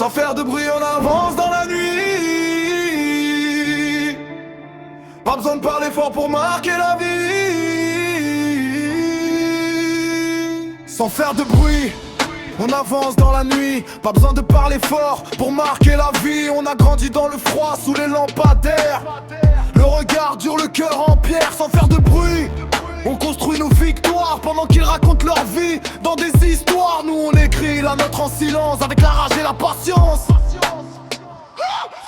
Sans faire de bruit on avance dans la nuit. Pas besoin de parler fort pour marquer la vie. Sans faire de bruit on avance dans la nuit, pas besoin de parler fort pour marquer la vie. On a grandi dans le froid sous les lampadaires. Le regard dure, le cœur en pierre. Sans faire de bruit on construit nos victoires pendant qu'ils racontent leur vie dans des histoires. Nous on écrit la nôtre en silence avec la rage et la patience.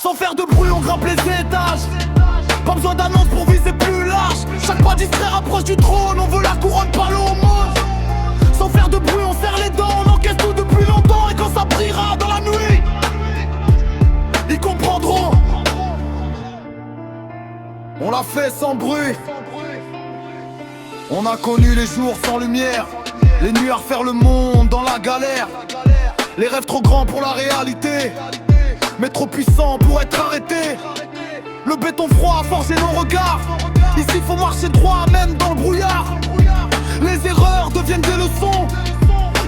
Sans faire de bruit on grimpe les étages. Pas besoin d'annonce pour viser plus large. Chaque pas distrait rapproche du trône. On veut la couronne, pas l'aumône. Sans faire de bruit on serre les dents. On encaisse tout depuis longtemps. Et quand ça priera dans la nuit ils comprendront. On l'a fait sans bruit. On a connu les jours sans lumière, les nuits à refaire le monde dans la galère. Les rêves trop grands pour la réalité, mais trop puissants pour être arrêtés. Le béton froid a forgé nos regards. Ici faut marcher droit même dans le brouillard. Les erreurs deviennent des leçons.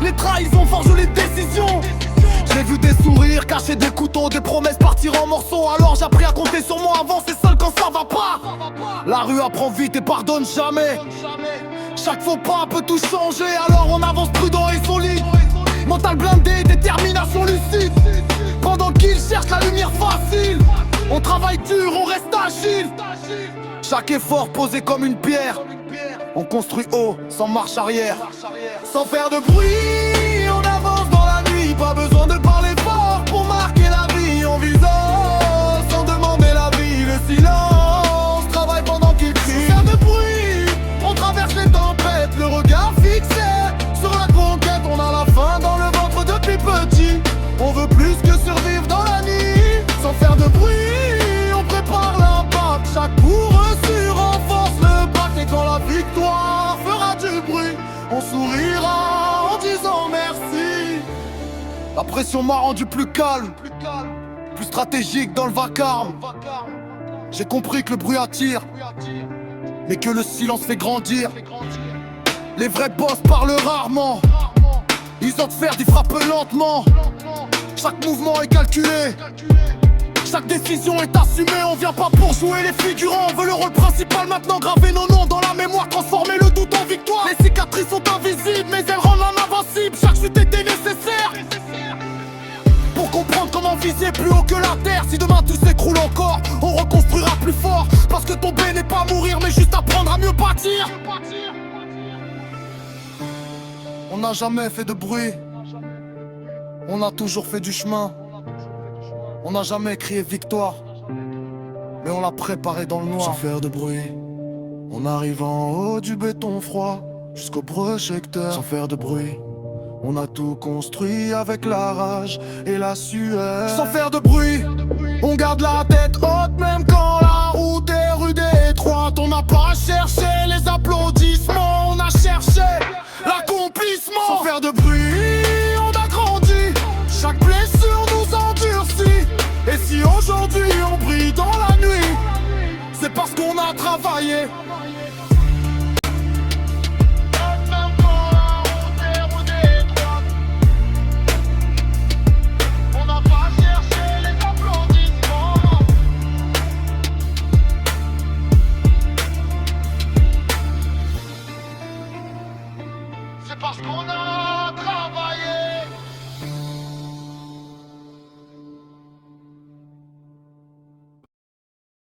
Les trahisons forgent les décisions. J'ai vu des sourires cacher des couteaux, des promesses partir en morceaux. Alors j'ai appris à compter sur moi, avancer seul quand ça va pas. La rue apprend vite et pardonne jamais. Chaque faux pas peut tout changer. Alors on avance prudent et solide. Mental blindé, détermination lucide. Pendant qu'ils cherchent la lumière facile, on travaille dur, on reste agile. Chaque effort posé comme une pierre. On construit haut, sans marche arrière. Sans faire de bruit, on avance dans la nuit. Pas besoin de parler fort pour marquer la vie. On vise haut, sans demander la vie. Le silence travaille pendant qu'il crie. Sans faire de bruit, on traverse les tempêtes. Le regard fixé sur la conquête. On a la faim dans le ventre depuis petit. On veut plus que survivre dans la nuit. Sans faire de bruit, on prépare l'impact. Chaque coup reçu renforce le pacte. Et quand la victoire fera du bruit, on sourira en disant merci. La pression m'a rendu plus calme, plus stratégique dans le vacarme. J'ai compris que le bruit attire, mais que le silence fait grandir. Les vrais boss parlent rarement. Ils ont de faire des frappes lentement. Chaque mouvement est calculé, chaque décision est assumée. On vient pas pour jouer les figurants. On veut le rôle principal maintenant. Graver nos noms dans la mémoire, transformer le doute en victoire. Les cicatrices sont invisibles mais elles rendent l'homme invincible. Chaque chute était nécessaire pour comprendre comment viser plus haut que la terre. Si demain tout s'écroule encore, on reconstruira plus fort. Parce que tomber n'est pas mourir mais juste apprendre à mieux bâtir. On n'a jamais fait de bruit, on a toujours fait du chemin. On n'a jamais crié victoire, mais on l'a préparé dans le noir. Sans faire de bruit, on arrive en haut du béton froid jusqu'au projecteur. Sans faire de bruit, on a tout construit avec la rage et la sueur. Sans faire de bruit, on garde la tête haute même quand la route est rude et étroite. On n'a pas cherché les applaudissements, on a cherché l'accomplissement. Sans faire de bruit, on a grandi, chaque blessure nous endurcit. Et si aujourd'hui on brille dans la nuit, c'est parce qu'on a travaillé. On n'a pas cherché les applaudissements. C'est parce qu'on a